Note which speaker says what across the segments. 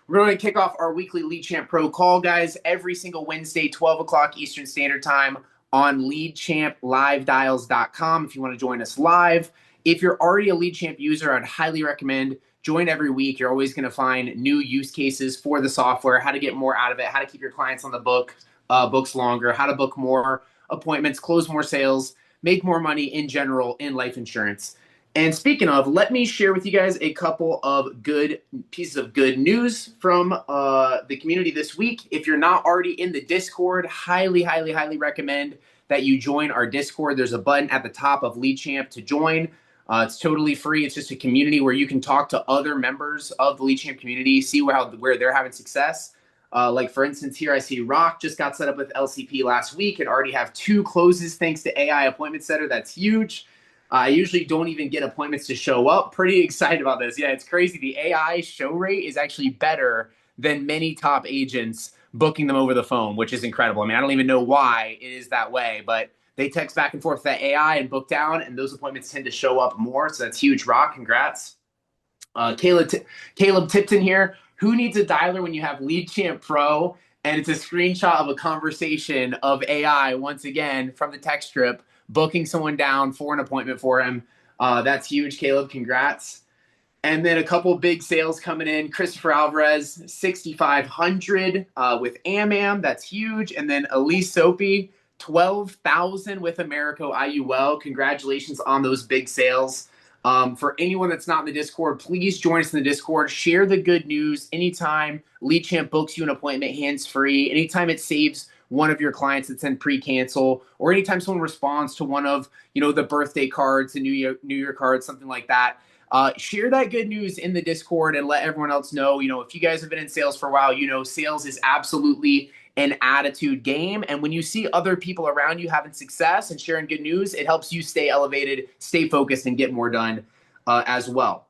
Speaker 1: We're going to kick off our weekly Lead Champ Pro call, guys, every single Wednesday, 12 o'clock Eastern Standard Time on leadchampliveDials.com if you want to join us live. If you're already a Lead Champ user, I'd highly recommend join every week. You're always going to find new use cases for the software, how to get more out of it, how to keep your clients on the books longer, how to book more appointments, close more sales, make more money in general in life insurance. And speaking of, let me share with you guys a couple of good pieces of good news from the community this week. If you're not already in the Discord, highly recommend that you join our Discord. There's a button at the top of Lead Champ to join. It's totally free. It's just a community where you can talk to other members of the Lead Champ community, see where they're having success. Like for instance, here I see Rock just got set up with LCP last week and already have 2 closes thanks to AI Appointment Setter. That's huge. I usually don't even get appointments to show up. Pretty excited about this. Yeah, it's crazy. The AI show rate is actually better than many top agents booking them over the phone, which is incredible. I mean, I don't even know why it is that way, but they text back and forth that AI and book down, and those appointments tend to show up more. So that's huge. Rock, congrats. Caleb Tipton here. Who needs a dialer when you have Lead Champ Pro? And it's a screenshot of a conversation of AI, once again, from the text strip, booking someone down for an appointment for him. That's huge, Caleb. Congrats. And then a couple big sales coming in. Christopher Alvarez, 6,500 with AmAm. That's huge. And then Elise Soapy, 12,000 with Americo IUL. Congratulations on those big sales. For anyone that's not in the Discord, please join us in the Discord. Share the good news anytime Lead Champ books you an appointment hands-free, anytime it saves one of your clients that's in pre-cancel, or anytime someone responds to one of, the birthday cards, the New Year cards, something like that. Share that good news in the Discord and let everyone else know. If you guys have been in sales for a while, sales is absolutely an attitude game. And when you see other people around you having success and sharing good news, it helps you stay elevated, stay focused, and get more done as well.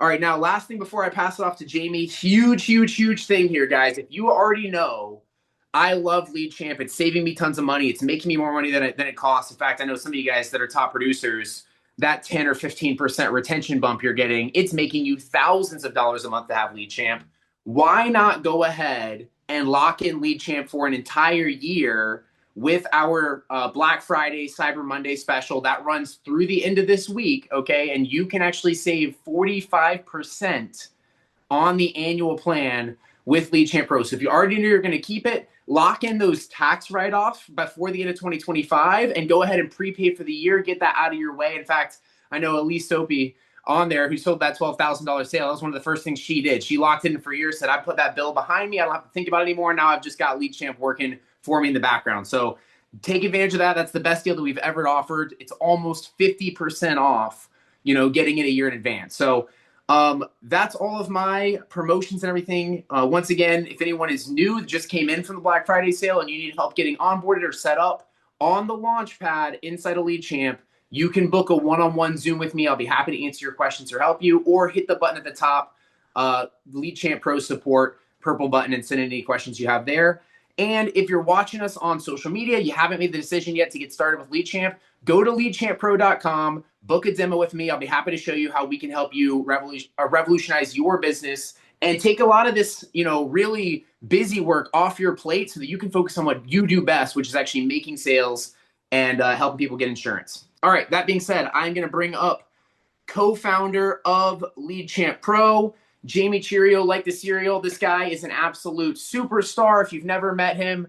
Speaker 1: All right, now last thing before I pass it off to Jamie, huge thing here, guys. If you already know, I love Lead Champ. It's saving me tons of money. It's making me more money than it costs. In fact, I know some of you guys that are top producers, that 10 or 15% retention bump you're getting, it's making you thousands of dollars a month to have Lead Champ. Why not go ahead and lock in Lead Champ for an entire year with our Black Friday, Cyber Monday special that runs through the end of this week, okay? And you can actually save 45% on the annual plan with Lead Champ Pro. So if you already knew you're going to keep it, lock in those tax write-offs before the end of 2025 and go ahead and prepay for the year, get that out of your way. In fact, I know Elise Soapy on there who sold that $12,000 sale. That was one of the first things she did. She locked in for a year, said, I put that bill behind me. I don't have to think about it anymore. Now I've just got Lead Champ working for me in the background. So take advantage of that. That's the best deal that we've ever offered. It's almost 50% off, getting it a year in advance. So that's all of my promotions and everything. Once again, if anyone is new, just came in from the Black Friday sale and you need help getting onboarded or set up on the launch pad inside of Lead Champ, you can book a one-on-one Zoom with me. I'll be happy to answer your questions or help you, or hit the button at the top, Lead Champ Pro Support, purple button, and send in any questions you have there. And if you're watching us on social media, you haven't made the decision yet to get started with Lead Champ, go to leadchamppro.com, book a demo with me. I'll be happy to show you how we can help you revolutionize your business and take a lot of this, really busy work off your plate so that you can focus on what you do best, which is actually making sales and helping people get insurance. All right, that being said, I'm going to bring up co-founder of Lead Champ Pro, Jamie Cheerio, like the cereal. This guy is an absolute superstar. If you've never met him,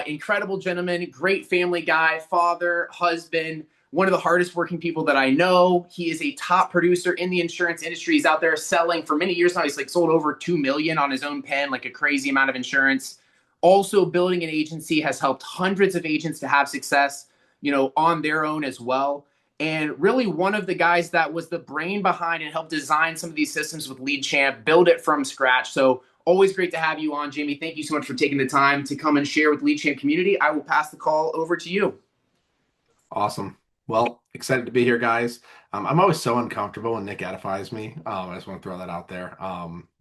Speaker 1: incredible gentleman, great family guy, father, husband, one of the hardest working people that I know. He is a top producer in the insurance industry. He's out there selling for many years now. He's sold over 2 million on his own pen, a crazy amount of insurance. Also building an agency, has helped hundreds of agents to have success, on their own as well. And really one of the guys that was the brain behind and helped design some of these systems with Lead Champ, build it from scratch. So always great to have you on, Jamie. Thank you so much for taking the time to come and share with Lead Champ community. I will pass the call over to you.
Speaker 2: Awesome. Well, excited to be here, guys. I'm always so uncomfortable when Nick edifies me. I just want to throw that out there.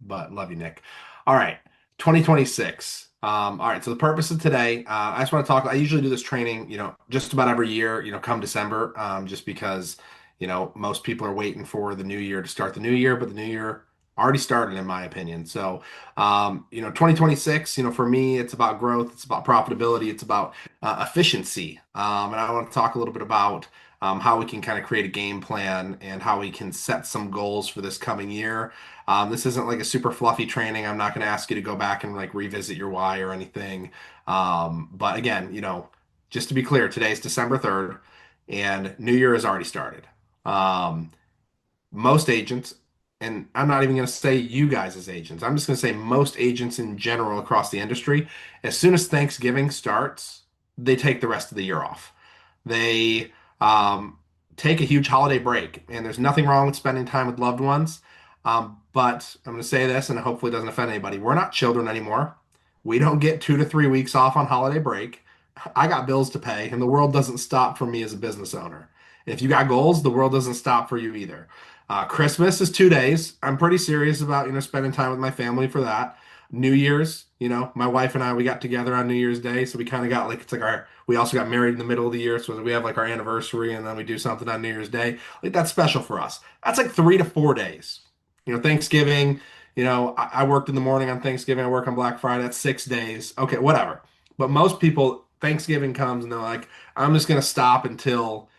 Speaker 2: But love you, Nick. All right, 2026. All right, so the purpose of today, I just want to talk. I usually do this training, just about every year, come December, just because, most people are waiting for the new year to start the new year, but the new year already started in my opinion. So, 2026, for me, it's about growth, it's about profitability, it's about efficiency. And I want to talk a little bit about how we can kind of create a game plan and how we can set some goals for this coming year. This isn't like a super fluffy training. I'm not going to ask you to go back and like revisit your why or anything. But again, just to be clear, today's December 3rd and New Year has already started. Um, Most agents, and I'm not even going to say you guys as agents, I'm just going to say most agents in general across the industry, as soon as Thanksgiving starts, they take the rest of the year off. They take a huge holiday break, and there's nothing wrong with spending time with loved ones. But I'm going to say this, and hopefully it doesn't offend anybody. We're not children anymore. We don't get 2 to 3 weeks off on holiday break. I got bills to pay, and the world doesn't stop for me as a business owner. If you got goals, the world doesn't stop for you either. Christmas is 2 days. I'm pretty serious about, spending time with my family for that. New Year's, my wife and I, we got together on New Year's Day. So we kind of got like, it's like we also got married in the middle of the year. So we have like our anniversary and then we do something on New Year's Day. Like that's special for us. That's like 3 to 4 days. Thanksgiving, I worked in the morning on Thanksgiving. I work on Black Friday. That's 6 days. Okay, whatever. But most people, Thanksgiving comes and they're like, I'm just going to stop until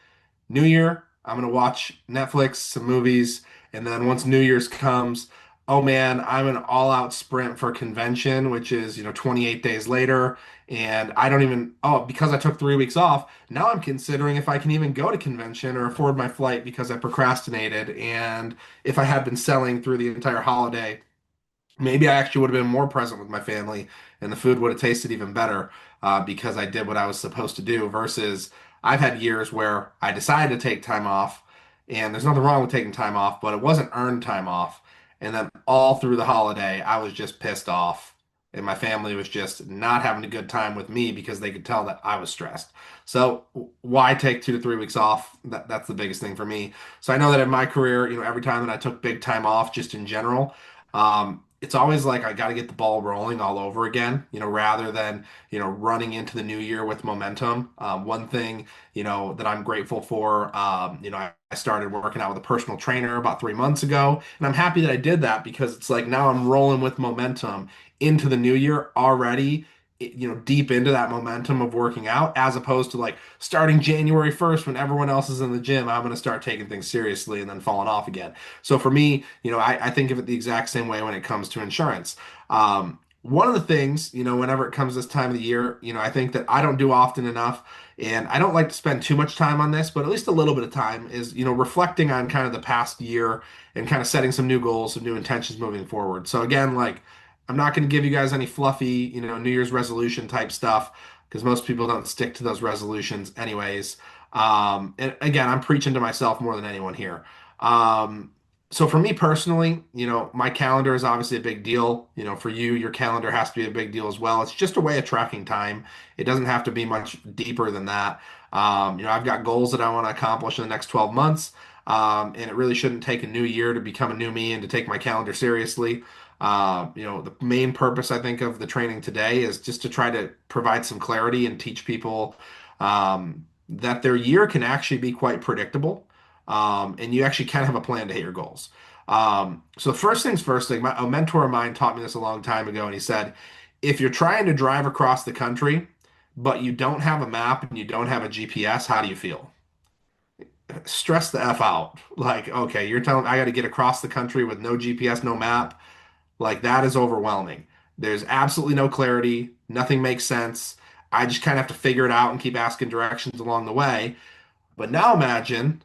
Speaker 2: New Year, I'm gonna watch Netflix, some movies, and then once New Year's comes, oh man, I'm an all-out sprint for convention, which is, 28 days later, and I don't even, oh, because I took 3 weeks off, now I'm considering if I can even go to convention or afford my flight because I procrastinated, and if I had been selling through the entire holiday, maybe I actually would have been more present with my family and the food would have tasted even better because I did what I was supposed to do. Versus I've had years where I decided to take time off, and there's nothing wrong with taking time off, but it wasn't earned time off. And then all through the holiday, I was just pissed off. And my family was just not having a good time with me because they could tell that I was stressed. So why take 2 to 3 weeks off? That's the biggest thing for me. So I know that in my career, every time that I took big time off, just in general, it's always like I got to get the ball rolling all over again, rather than, running into the new year with momentum. One thing, that I'm grateful for, I started working out with a personal trainer about 3 months ago, and I'm happy that I did that because it's like now I'm rolling with momentum into the new year already, deep into that momentum of working out, as opposed to like starting January 1st when everyone else is in the gym, I'm going to start taking things seriously and then falling off again. So for me, I think of it the exact same way when it comes to insurance. One of the things, whenever it comes this time of the year, I think that I don't do often enough, and I don't like to spend too much time on this, but at least a little bit of time is, reflecting on kind of the past year and kind of setting some new goals, some new intentions moving forward. So again, like I'm not going to give you guys any fluffy, New Year's resolution type stuff because most people don't stick to those resolutions anyways. And again, I'm preaching to myself more than anyone here. Um, so for me personally, my calendar is obviously a big deal. For you, your calendar has to be a big deal as well. It's just a way of tracking time. It doesn't have to be much deeper than that. I've got goals that I want to accomplish in the next 12 months. And it really shouldn't take a new year to become a new me and to take my calendar seriously. The main purpose I think of the training today is just to try to provide some clarity and teach people that their year can actually be quite predictable, and you actually can have a plan to hit your goals. So first things first thing, a mentor of mine taught me this a long time ago, and he said, if you're trying to drive across the country, but you don't have a map and you don't have a GPS, how do you feel? Stress the F out. Like, okay, you're telling me I got to get across the country with no GPS, no map. Like that is overwhelming. There's absolutely no clarity. Nothing makes sense. I just kind of have to figure it out and keep asking directions along the way. But now imagine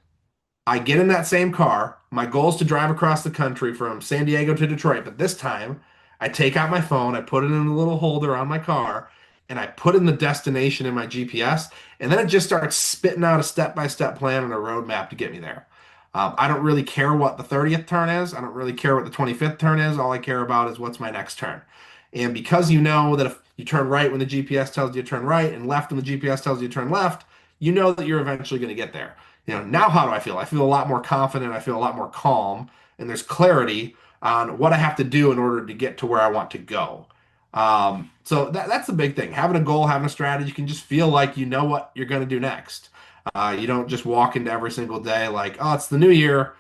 Speaker 2: I get in that same car. My goal is to drive across the country from San Diego to Detroit, but this time I take out my phone, I put it in a little holder on my car, and I put in the destination in my GPS, and then it just starts spitting out a step-by-step plan and a roadmap to get me there. I don't really care what the 30th turn is. I don't really care what the 25th turn is. All I care about is what's my next turn. And because you know that if you turn right when the GPS tells you to turn right and left when the GPS tells you to turn left, you know that you're eventually going to get there. Now how do I feel? I feel a lot more confident. I feel a lot more calm, and there's clarity on what I have to do in order to get to where I want to go. So that's the big thing. Having a goal, having a strategy, you can just feel like you know what you're going to do next. You don't just walk into every single day like, oh, it's the new year.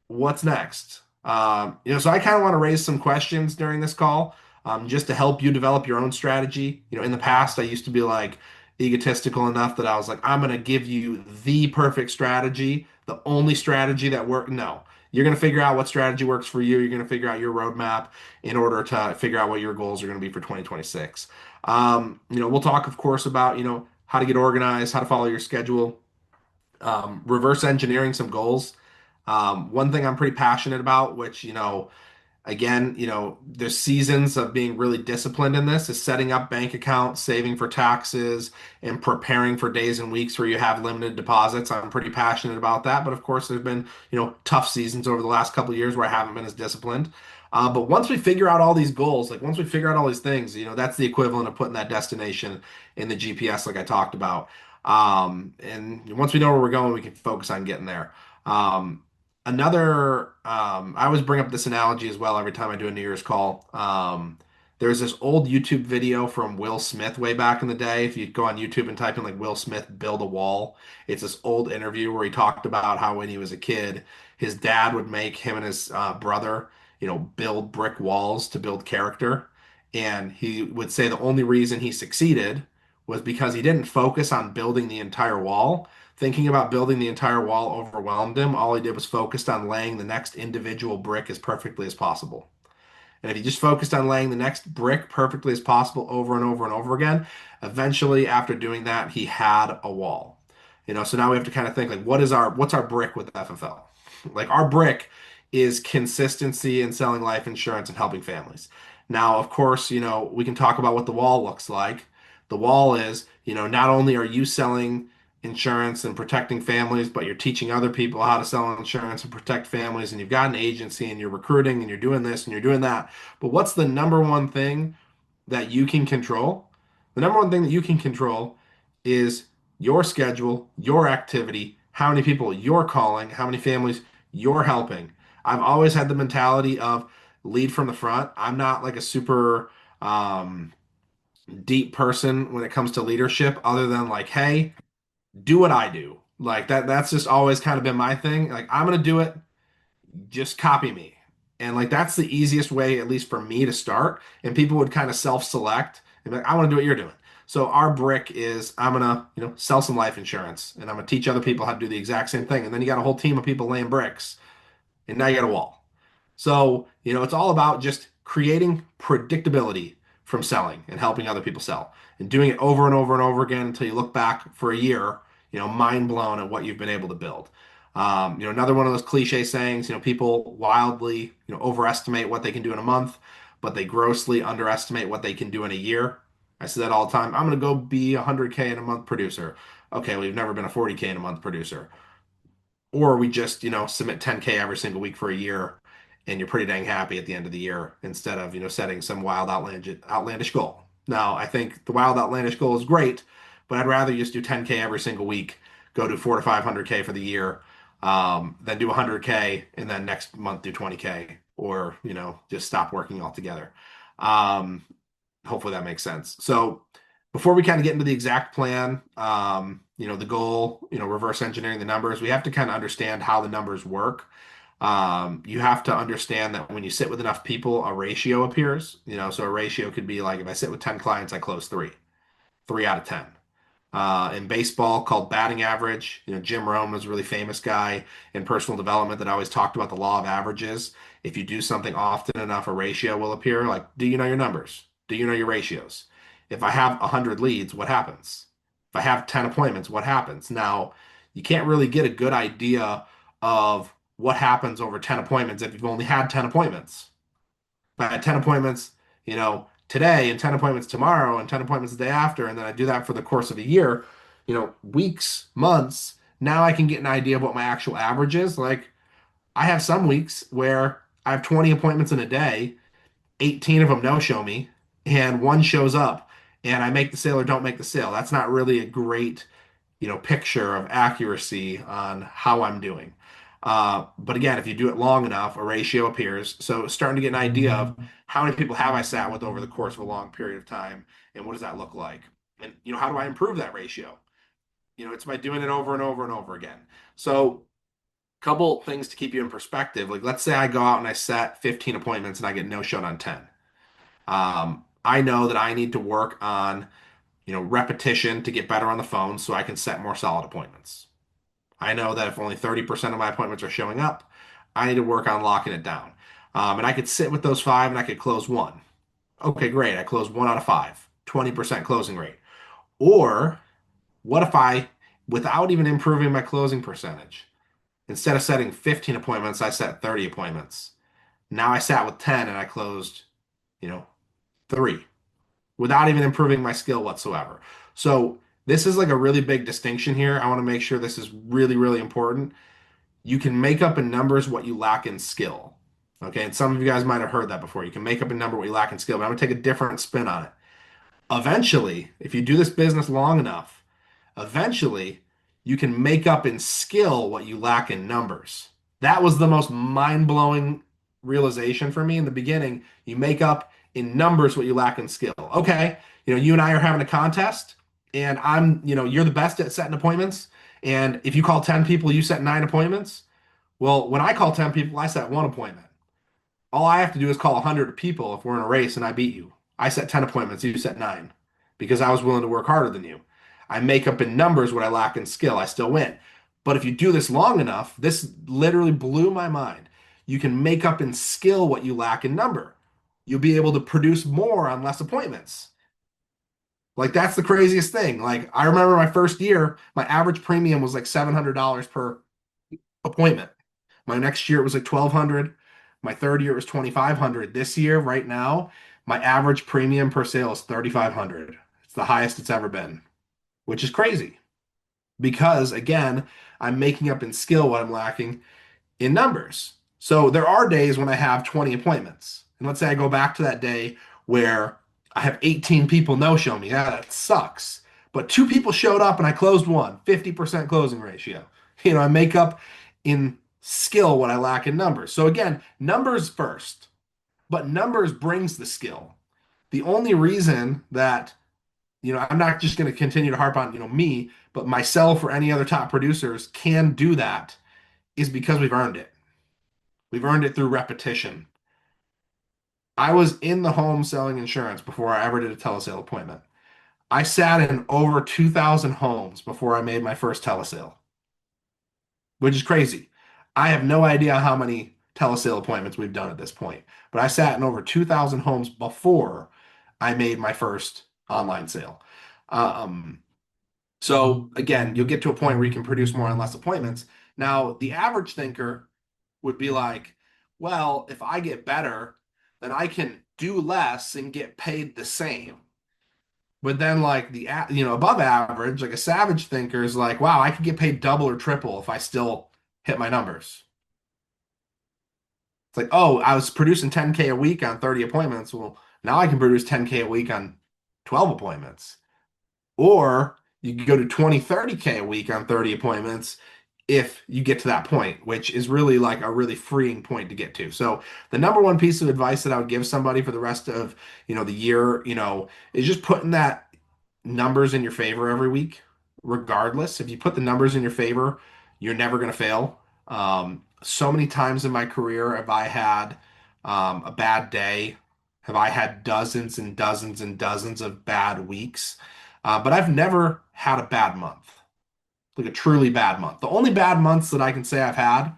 Speaker 2: What's next? So I kind of want to raise some questions during this call, just to help you develop your own strategy. In the past, I used to be like egotistical enough that I was like, I'm going to give you the perfect strategy, the only strategy that works. No, you're going to figure out what strategy works for you. You're going to figure out your roadmap in order to figure out what your goals are going to be for 2026. We'll talk, of course, about, how to get organized, how to follow your schedule, reverse engineering some goals. One thing I'm pretty passionate about, which, again, there's seasons of being really disciplined in this, is setting up bank accounts, saving for taxes, and preparing for days and weeks where you have limited deposits. I'm pretty passionate about that. But of course, there's been, tough seasons over the last couple of years where I haven't been as disciplined. But once we figure out all these goals, like once we figure out all these things, that's the equivalent of putting that destination in the GPS, like I talked about. And once we know where we're going, we can focus on getting there. Um, I always bring up this analogy as well every time I do a New Year's call. There's this old YouTube video from Will Smith way back in the day. If you go on YouTube and type in like Will Smith build a wall, it's this old interview where he talked about how when he was a kid, his dad would make him and his brother, build brick walls to build character. And he would say the only reason he succeeded was because he didn't focus on building the entire wall. Thinking about building the entire wall overwhelmed him. All he did was focused on laying the next individual brick as perfectly as possible. And if he just focused on laying the next brick perfectly as possible over and over and over again, eventually after doing that, he had a wall. So now we have to kind of think like what's our brick with FFL? Like our brick is consistency in selling life insurance and helping families. Now, of course, we can talk about what the wall looks like. The wall is, not only are you selling insurance and protecting families, but you're teaching other people how to sell insurance and protect families, and you've got an agency and you're recruiting and you're doing this and you're doing that. But what's the number one thing that you can control? The number one thing that you can control is your schedule, your activity, how many people you're calling, how many families you're helping. I've always had the mentality of lead from the front. I'm not like a super deep person when it comes to leadership, other than like, hey, do what I do. Like that's just always kind of been my thing. Like I'm gonna do it, just copy me. And like that's the easiest way, at least for me, to start. And people would kind of self-select and be like, I want to do what you're doing. So our brick is I'm gonna, sell some life insurance and I'm gonna teach other people how to do the exact same thing. And then you got a whole team of people laying bricks, and now you got a wall. So, it's all about just creating predictability from selling and helping other people sell and doing it over and over and over again until you look back for a year, mind blown at what you've been able to build. Another one of those cliche sayings, people wildly, overestimate what they can do in a month, but they grossly underestimate what they can do in a year. I say that all the time. I'm going to go be a 100K in a month producer. Okay, well, you've never been a 40K in a month producer. Or we just, submit 10K every single week for a year and you're pretty dang happy at the end of the year instead of, setting some wild outlandish goal. Now, I think the wild outlandish goal is great, but I'd rather just do 10K every single week, go do 4 to 500K for the year, then do 100K and then next month do 20K or, just stop working altogether. Um, Hopefully that makes sense. So before we kind of get into the exact plan, the goal, reverse engineering the numbers, we have to kind of understand how the numbers work. You have to understand that when you sit with enough people, a ratio appears. So a ratio could be like if I sit with 10 clients, I close three out of 10. In baseball, called batting average. Jim Rome was a really famous guy in personal development that always talked about the law of averages. If you do something often enough, a ratio will appear. Like, do you know your numbers? Do you know your ratios? If I have 100 leads, what happens? If I have 10 appointments, what happens? Now, you can't really get a good idea of what happens over 10 appointments if you've only had 10 appointments. If I had 10 appointments, today and 10 appointments tomorrow and 10 appointments the day after, and then I do that for the course of a year, weeks, months, now I can get an idea of what my actual average is. Like I have some weeks where I have 20 appointments in a day, 18 of them no show me, and one shows up and I make the sale or don't make the sale. That's not really a great, picture of accuracy on how I'm doing. But again, if you do it long enough, a ratio appears. So starting to get an idea of how many people have I sat with over the course of a long period of time, and what does that look like? And how do I improve that ratio? It's by doing it over and over and over again. So couple things to keep you in perspective. Like, let's say I go out and I set 15 appointments and I get no showed on 10. I know that I need to work on, repetition to get better on the phone so I can set more solid appointments. I know that if only 30% of my appointments are showing up, I need to work on locking it down. And I could sit with those five and I could close one. Okay, great. I closed one out of five, 20% closing rate. Or what if I, without even improving my closing percentage, instead of setting 15 appointments, I set 30 appointments. Now I sat with 10 and I closed, you know, three without even improving my skill whatsoever. So this is like a really big distinction here. I want to make sure this is really, really important. You can make up in numbers what you lack in skill. Okay, and some of you guys might have heard that before. You can make up a number what you lack in skill, but I'm gonna take a different spin on it. Eventually, if you do this business long enough, eventually you can make up in skill what you lack in numbers. That was the most mind-blowing realization for me in the beginning. You make up in numbers what you lack in skill. Okay, you and I are having a contest, and you're the best at setting appointments. And if you call 10 people, you set 9 appointments. Well, when I call 10 people, I set one appointment. All I have to do is call 100 people if we're in a race and I beat you. I set 10 appointments, you set nine because I was willing to work harder than you. I make up in numbers what I lack in skill. I still win. But if you do this long enough, this literally blew my mind. You can make up in skill what you lack in number. You'll be able to produce more on less appointments. Like that's the craziest thing. Like I remember my first year, my average premium was like $700 per appointment. My next year it was like 1,200. My third year it was 2,500. This year, right now, my average premium per sale is 3,500. It's the highest it's ever been, which is crazy because again, I'm making up in skill what I'm lacking in numbers. So there are days when I have 20 appointments. And let's say I go back to that day where I have 18 people no show me. Yeah, that sucks. But two people showed up and I closed one, 50% closing ratio. I make up in skill what I lack in numbers. So again, numbers first, but numbers brings the skill. The only reason that, I'm not just going to continue to harp on, me, but myself or any other top producers can do that is because we've earned it. We've earned it through repetition. I was in the home selling insurance before I ever did a telesale appointment. I sat in over 2,000 homes before I made my first telesale, which is crazy. I have no idea how many telesale appointments we've done at this point, but I sat in over 2,000 homes before I made my first online sale. Um, so again, you'll get to a point where you can produce more on less appointments. Now, the average thinker would be like, well, if I get better, then I can do less and get paid the same. But then like above average, like a savage thinker is like, wow, I could get paid double or triple if I still hit my numbers. It's like, oh, I was producing 10K a week on 30 appointments. Well, now I can produce 10K a week on 12 appointments. Or you can go to 20, 30K a week on 30 appointments if you get to that point, which is really like a really freeing point to get to. So the number one piece of advice that I would give somebody for the rest of, the year, is just putting that numbers in your favor every week, regardless. If you put the numbers in your favor, you're never going to fail. So many times in my career have I had a bad day, have I had dozens and dozens and dozens of bad weeks, but I've never had a bad month, like a truly bad month. The only bad months that I can say I've had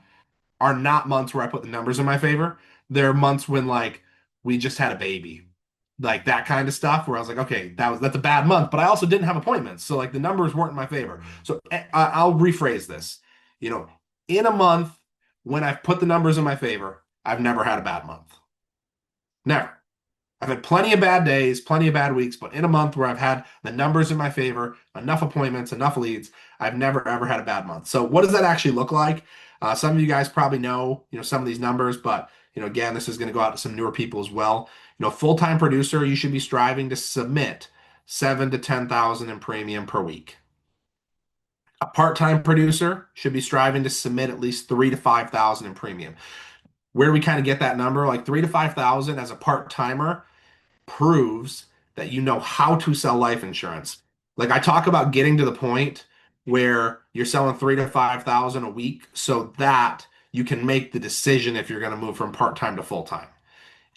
Speaker 2: are not months where I put the numbers in my favor. They're months when like we just had a baby, like that kind of stuff where I was like, okay, that's a bad month, but I also didn't have appointments, so like the numbers weren't in my favor. So I'll rephrase this. In a month when I've put the numbers in my favor, I've never had a bad month. Never. I've had plenty of bad days, plenty of bad weeks, but in a month where I've had the numbers in my favor, enough appointments, enough leads, I've never ever had a bad month. So what does that actually look like? Some of you guys probably know, some of these numbers, but again, this is going to go out to some newer people as well. Full-time producer, you should be striving to submit 7 to 10,000 in premium per week. A part-time producer should be striving to submit at least 3 to 5,000 in premium. Where do we kind of get that number? Like 3 to 5,000 as a part-timer proves that you know how to sell life insurance. Like I talk about getting to the point where you're selling 3 to 5 thousand a week so that you can make the decision if you're going to move from part-time to full-time.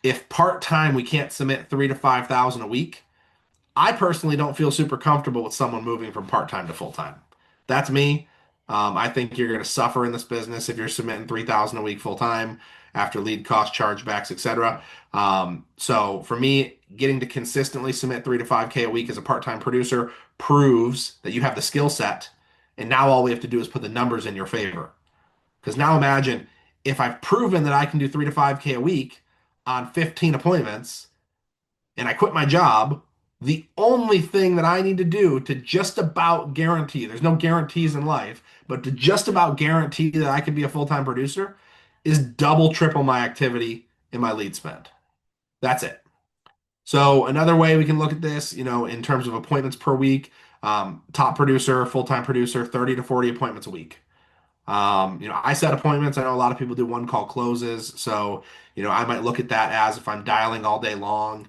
Speaker 2: If part-time we can't submit 3 to 5 thousand a week, I personally don't feel super comfortable with someone moving from part-time to full-time. That's me. I think you're going to suffer in this business if you're submitting 3,000 a week full-time after lead cost chargebacks, etc. So for me, getting to consistently submit 3 to 5K a week as a part-time producer proves that you have the skill set. And now all we have to do is put the numbers in your favor. Because now imagine if I've proven that I can do 3 to 5K a week on 15 appointments and I quit my job, the only thing that I need to do to just about guarantee, there's no guarantees in life, but to just about guarantee that I can be a full-time producer is double, triple my activity in my lead spend. That's it. So another way we can look at this, in terms of appointments per week, top producer, full-time producer, 30 to 40 appointments a week. I set appointments. I know a lot of people do one call closes. So, I might look at that as if I'm dialing all day long.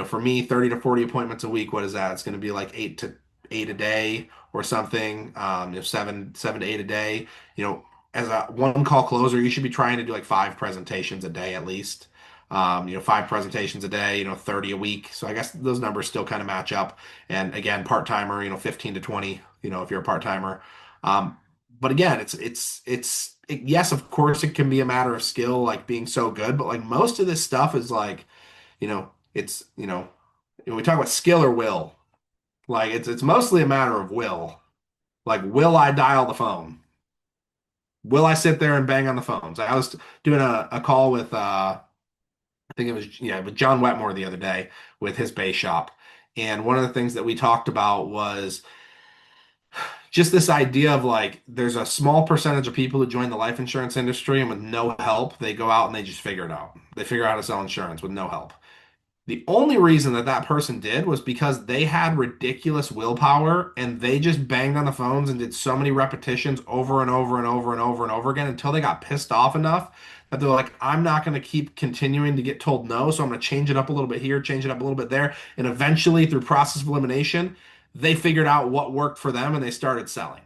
Speaker 2: For me, 30 to 40 appointments a week, what is that? It's going to be like 8 to 8 a day or something. Seven to eight a day. As a one call closer, you should be trying to do like 5 presentations a day at least. 5 presentations a day, 30 a week. So I guess those numbers still kind of match up. And again, part-timer, 15 to 20, if you're a part-timer. Um, but again, yes, of course, it can be a matter of skill, like being so good, but like most of this stuff is like, it's, when we talk about skill or will, like it's mostly a matter of will. Like, will I dial the phone? Will I sit there and bang on the phones? I was doing a call with I think it was, yeah, with John Wetmore the other day with his base shop. And one of the things that we talked about was just this idea of like there's a small percentage of people who join the life insurance industry and with no help, they go out and they just figure it out. They figure out how to sell insurance with no help. The only reason that that person did was because they had ridiculous willpower and they just banged on the phones and did so many repetitions over and over and over and over and over again until they got pissed off enough that they're like, I'm not going to keep continuing to get told no, so I'm going to change it up a little bit here, change it up a little bit there. And eventually, through process of elimination, they figured out what worked for them and they started selling.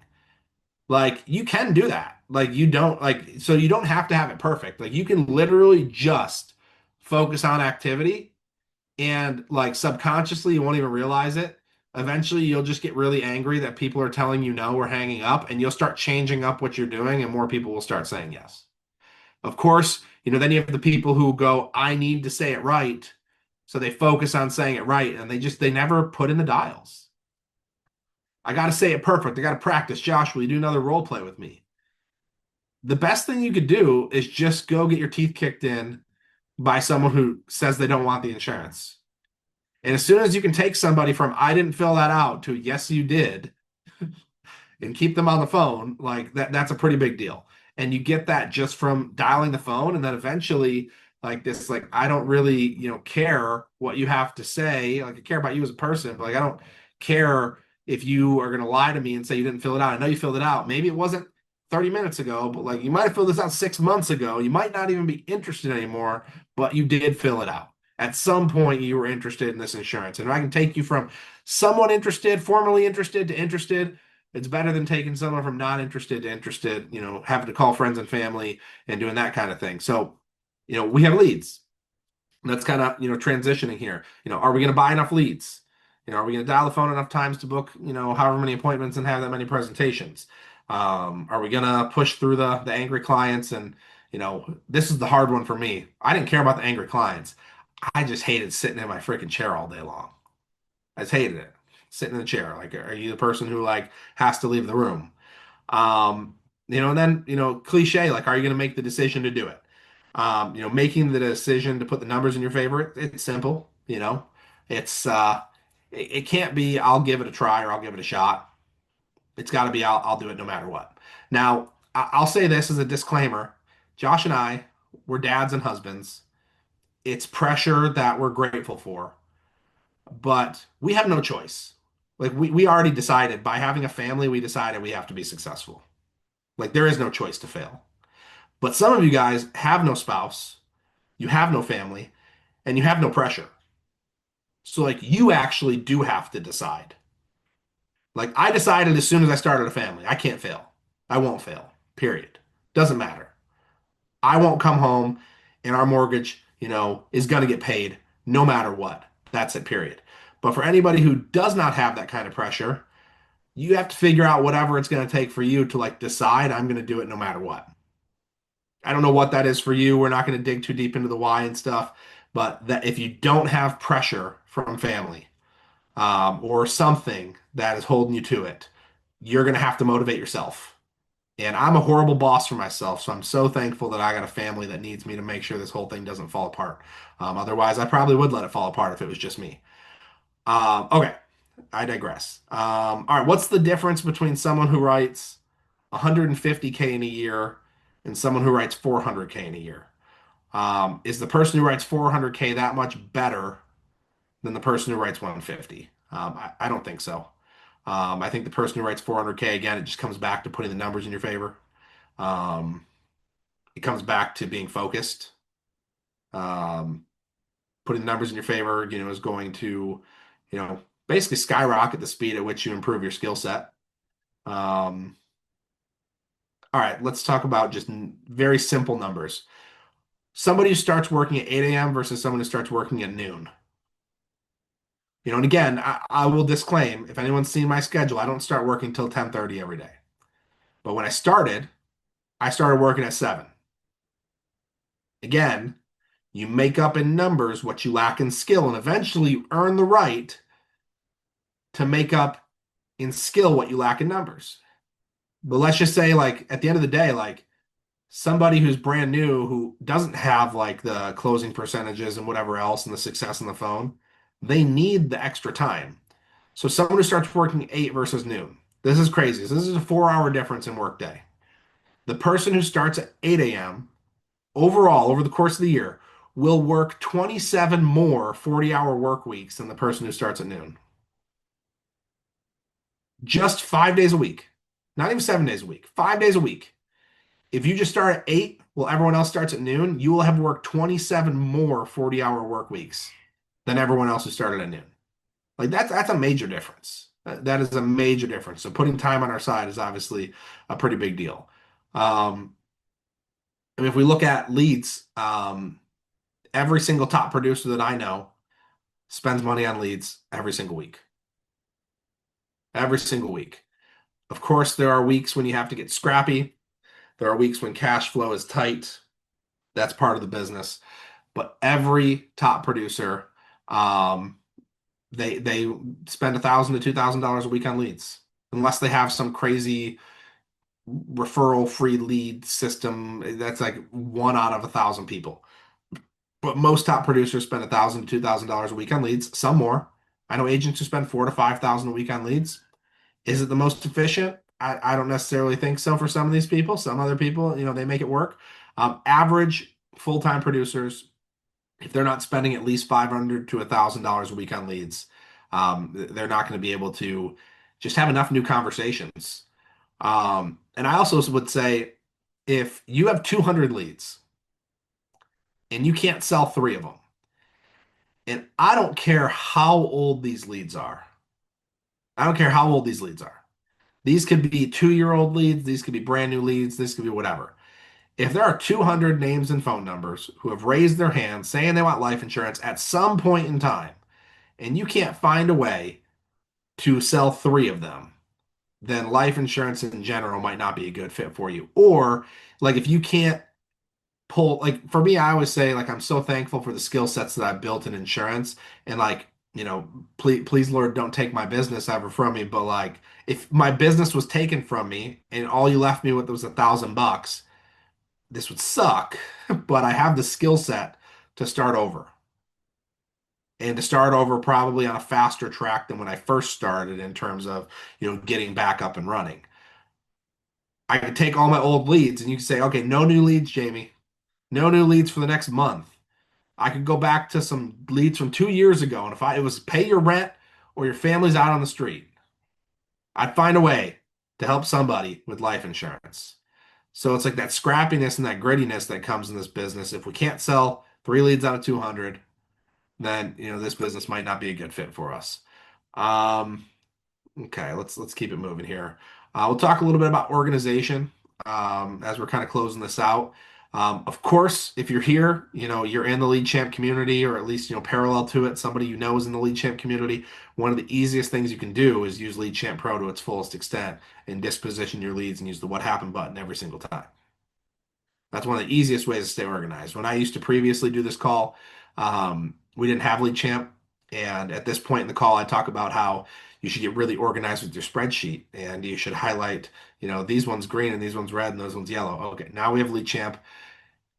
Speaker 2: Like, you can do that. Like, you don't, like, so you don't have to have it perfect. Like, you can literally just focus on activity and like subconsciously you won't even realize it. Eventually you'll just get really angry that people are telling you no or hanging up and you'll start changing up what you're doing and more people will start saying yes. Of course, then you have the people who go, I need to say it right. So they focus on saying it right and they never put in the dials. I got to say it perfect. I got to practice. Josh, will you do another role play with me? The best thing you could do is just go get your teeth kicked in by someone who says they don't want the insurance. And as soon as you can take somebody from I didn't fill that out to yes you did and keep them on the phone, like that's a pretty big deal. And you get that just from dialing the phone and then eventually like this like I don't really, care what you have to say. Like I care about you as a person, but like I don't care if you are going to lie to me and say you didn't fill it out. I know you filled it out. Maybe it wasn't 30 minutes ago, but like you might have filled this out 6 months ago. You might not even be interested anymore, but you did fill it out. At some point, you were interested in this insurance. And if I can take you from somewhat interested, formerly interested to interested, it's better than taking someone from not interested to interested, having to call friends and family and doing that kind of thing. So, we have leads. That's kind of, transitioning here. Are we going to buy enough leads? Are we going to dial the phone enough times to book, however many appointments and have that many presentations? Are we going to push through the angry clients? And, this is the hard one for me. I didn't care about the angry clients. I just hated sitting in my freaking chair all day long. I just hated it. Sitting in the chair. Like, are you the person who like has to leave the room? Um, and then, cliche, like, are you going to make the decision to do it? Making the decision to put the numbers in your favor, it's simple, It's it can't be I'll give it a try or I'll give it a shot. It's got to be I'll do it no matter what. Now, I'll say this as a disclaimer. Josh and I, we're dads and husbands. It's pressure that we're grateful for, but we have no choice. Like we already decided by having a family, we decided we have to be successful. Like there is no choice to fail. But some of you guys have no spouse, you have no family, and you have no pressure. So like you actually do have to decide. Like I decided as soon as I started a family, I can't fail. I won't fail. Period. Doesn't matter. I won't come home and our mortgage, is going to get paid no matter what. That's it, period. But for anybody who does not have that kind of pressure, you have to figure out whatever it's going to take for you to like decide I'm going to do it no matter what. I don't know what that is for you. We're not going to dig too deep into the why and stuff, but that if you don't have pressure from family, or something that is holding you to it, you're going to have to motivate yourself. And I'm a horrible boss for myself, so I'm so thankful that I got a family that needs me to make sure this whole thing doesn't fall apart. Otherwise, I probably would let it fall apart if it was just me. Okay, I digress. All right, what's the difference between someone who writes 150K in a year and someone who writes 400K in a year? Is the person who writes 400K that much better than the person who writes 150? I don't think so. I think the person who writes 400K, again, it just comes back to putting the numbers in your favor. Um, it comes back to being focused. Um, Putting the numbers in your favor, is going to, you know, basically skyrocket the speed at which you improve your skill set. Um, all right, let's talk about just very simple numbers. Somebody who starts working at 8 a.m. versus someone who starts working at noon. And again, I will disclaim, if anyone's seen my schedule, I don't start working till 10:30 every day. But when I started working at 7. Again, you make up in numbers what you lack in skill, and eventually you earn the right to make up in skill what you lack in numbers. But let's just say, like, at the end of the day, like, somebody who's brand new who doesn't have like the closing percentages and whatever else and the success on the phone, they need the extra time. So someone who starts working 8 versus noon. This is crazy. So this is a 4-hour difference in workday. The person who starts at 8 a.m. overall over the course of the year will work 27 more 40-hour work weeks than the person who starts at noon. Just 5 days a week. Not even 7 days a week. 5 days a week. If you just start at 8, well, everyone else starts at noon, you will have worked 27 more 40-hour work weeks than everyone else who started at noon. Like that's a major difference. That is a major difference. So putting time on our side is obviously a pretty big deal. I mean, if we look at leads, every single top producer that I know spends money on leads every single week. Every single week. Of course, there are weeks when you have to get scrappy. There are weeks when cash flow is tight. That's part of the business. But every top producer, they spend $1,000 to $2,000 a week on leads, unless they have some crazy referral free lead system. That's like 1 out of 1,000 people. But most top producers spend $1,000 to $2,000 a week on leads, some more. I know agents who spend 4 to 5 thousand a week on leads. Is it the most efficient? I don't necessarily think so for some of these people. Some other people, they make it work. Average full-time producers, if they're not spending at least $500 to $1,000 a week on leads, they're not going to be able to just have enough new conversations. And I also would say if you have 200 leads and you can't sell 3 of them, and I don't care how old these leads are. I don't care how old these leads are. These could be 2-year-old leads, these could be brand new leads, this could be whatever. If there are 200 names and phone numbers who have raised their hands saying they want life insurance at some point in time, and you can't find a way to sell 3 of them, then life insurance in general might not be a good fit for you. Or, like, if you can't pull, like, for me, I always say, like, I'm so thankful for the skill sets that I've built in insurance. And, like, please, Lord, don't take my business ever from me. But, like, if my business was taken from me and all you left me with was $1,000, this would suck. But I have the skill set to start over. And to start over probably on a faster track than when I first started in terms of, getting back up and running. I could take all my old leads and you could say, okay, no new leads, Jamie. No new leads for the next month. I could go back to some leads from 2 years ago. And if it was pay your rent or your family's out on the street, I'd find a way to help somebody with life insurance. So it's like that scrappiness and that grittiness that comes in this business. If we can't sell 3 leads out of 200, then, this business might not be a good fit for us. Um, Okay, let's keep it moving here. We'll talk a little bit about organization as we're kind of closing this out. Of course, if you're here, you're in the lead champ community, or at least parallel to it, somebody you know is in the lead champ community. One of the easiest things you can do is use Lead Champ Pro to its fullest extent and disposition your leads and use the what happened button every single time. That's one of the easiest ways to stay organized. When I used to previously do this call, we didn't have Lead Champ. And at this point in the call, I talk about how you should get really organized with your spreadsheet and you should highlight, these ones green and these ones red and those ones yellow. Okay, now we have Lead Champ.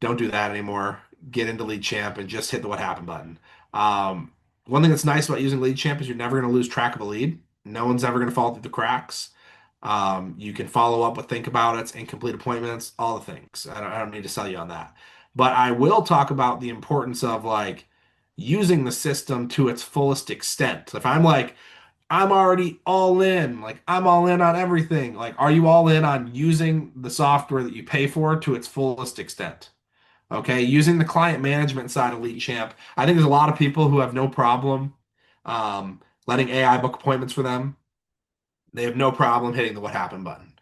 Speaker 2: Don't do that anymore. Get into Lead Champ and just hit the what happened button. Um, One thing that's nice about using Lead Champ is you're never going to lose track of a lead. No one's ever going to fall through the cracks. You can follow up with think about it, incomplete appointments, all the things. I don't need to sell you on that. But I will talk about the importance of like using the system to its fullest extent. If I'm like, I'm already all in, like I'm all in on everything, like are you all in on using the software that you pay for to its fullest extent? Okay, using the client management side of Lead Champ, I think there's a lot of people who have no problem letting AI book appointments for them. They have no problem hitting the what happened button.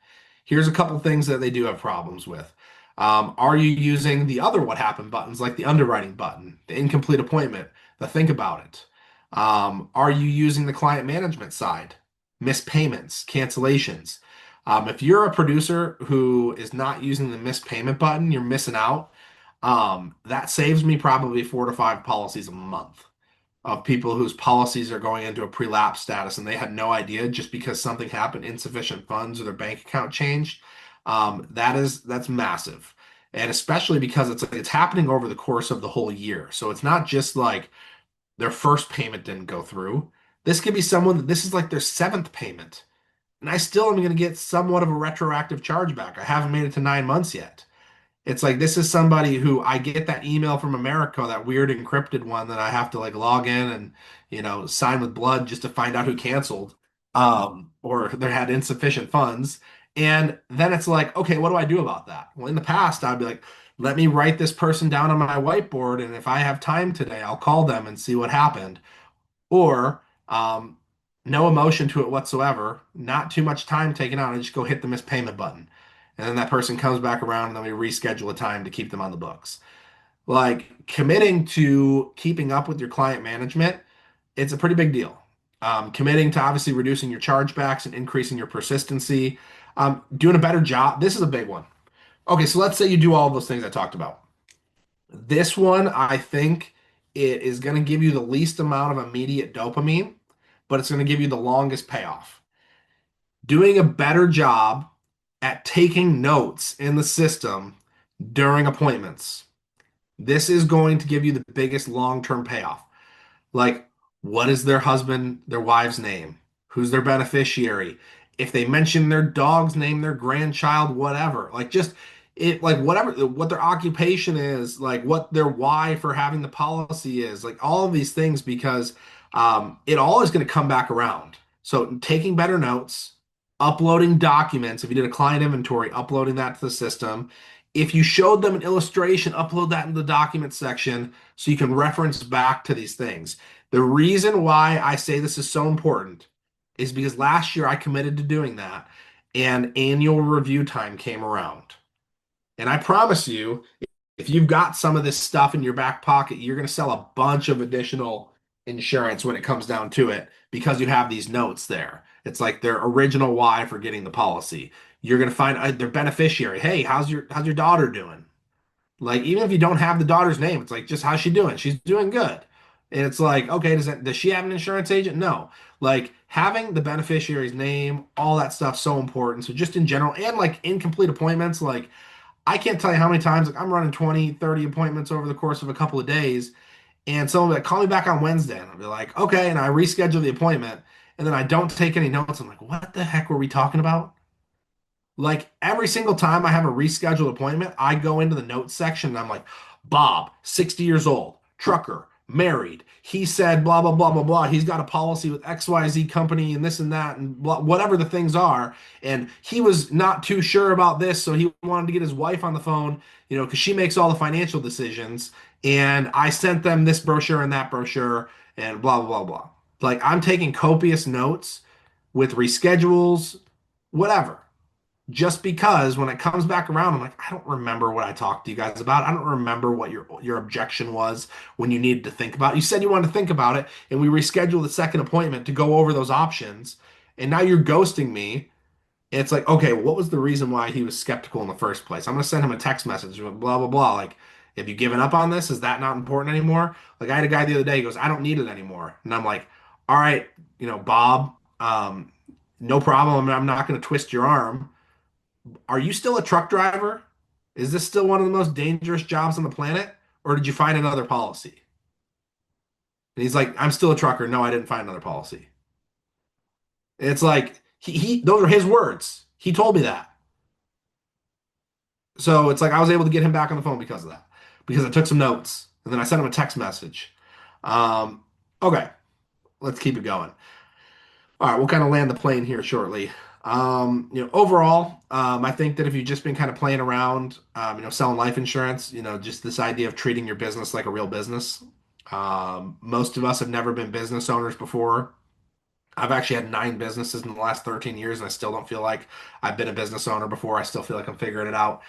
Speaker 2: Here's a couple things that they do have problems with. Are you using the other what happened buttons like the underwriting button, the incomplete appointment, the think about it? Are you using the client management side, missed payments, cancellations? If you're a producer who is not using the missed payment button, you're missing out. That saves me probably 4 to 5 policies a month of people whose policies are going into a pre-lapse status and they had no idea just because something happened, insufficient funds or their bank account changed. That's massive. And especially because it's happening over the course of the whole year. So it's not just like their first payment didn't go through. This could be someone that this is like their seventh payment. And I still am going to get somewhat of a retroactive chargeback. I haven't made it to 9 months yet. It's like this is somebody who I get that email from America, that weird encrypted one that I have to like log in and sign with blood just to find out who canceled, or they had insufficient funds. And then it's like, okay, what do I do about that? Well, in the past, I'd be like, let me write this person down on my whiteboard, and if I have time today, I'll call them and see what happened. Or no emotion to it whatsoever, not too much time taken out, and just go hit the missed payment button. And then that person comes back around and then we reschedule a time to keep them on the books. Like committing to keeping up with your client management, it's a pretty big deal. Committing to obviously reducing your chargebacks and increasing your persistency, doing a better job. This is a big one. Okay, so let's say you do all of those things I talked about. This one, I think it is going to give you the least amount of immediate dopamine, but it's going to give you the longest payoff. Doing a better job at taking notes in the system during appointments. This is going to give you the biggest long-term payoff. Like, what is their husband, their wife's name? Who's their beneficiary? If they mention their dog's name, their grandchild, whatever. Like just it like whatever what their occupation is, like what their why for having the policy is, like all of these things because it all is going to come back around. So taking better notes, uploading documents, if you did a client inventory, uploading that to the system. If you showed them an illustration, upload that in the document section so you can reference back to these things. The reason why I say this is so important is because last year I committed to doing that and annual review time came around. And I promise you, if you've got some of this stuff in your back pocket, you're going to sell a bunch of additional insurance when it comes down to it because you have these notes there. It's like their original why for getting the policy. You're going to find their beneficiary. Hey, how's your daughter doing? Like even if you don't have the daughter's name, it's like just how's she doing? She's doing good. And it's like, okay, does she have an insurance agent? No. Like having the beneficiary's name, all that stuff so important. So just in general and like incomplete appointments, like I can't tell you how many times like I'm running 20, 30 appointments over the course of a couple of days and someone will be like, call me back on Wednesday. And I'll be like, okay, and I reschedule the appointment and then I don't take any notes. I'm like, what the heck were we talking about? Like every single time I have a rescheduled appointment, I go into the notes section and I'm like, Bob, 60 years old, trucker, married. He said blah blah blah blah blah. He's got a policy with XYZ company and this and that and blah, whatever the things are. And he was not too sure about this, so he wanted to get his wife on the phone, because she makes all the financial decisions. And I sent them this brochure and that brochure and blah blah blah blah. Like I'm taking copious notes with reschedules, whatever. Just because when it comes back around, I'm like, I don't remember what I talked to you guys about. I don't remember what your objection was when you needed to think about it. You said you wanted to think about it, and we rescheduled the second appointment to go over those options, and now you're ghosting me. It's like, okay, well, what was the reason why he was skeptical in the first place? I'm gonna send him a text message with blah blah blah. Like, have you given up on this? Is that not important anymore? Like, I had a guy the other day, he goes, I don't need it anymore. And I'm like, all right, Bob, no problem. I'm not gonna twist your arm. Are you still a truck driver? Is this still one of the most dangerous jobs on the planet? Or did you find another policy? And he's like, I'm still a trucker. No, I didn't find another policy. It's like those are his words. He told me that. So it's like I was able to get him back on the phone because of that. Because I took some notes and then I sent him a text message. Um, okay, let's keep it going. All right, we'll kind of land the plane here shortly. Overall, I think that if you've just been kind of playing around, selling life insurance, just this idea of treating your business like a real business. Most of us have never been business owners before. I've actually had 9 businesses in the last 13 years, and I still don't feel like I've been a business owner before. I still feel like I'm figuring it out.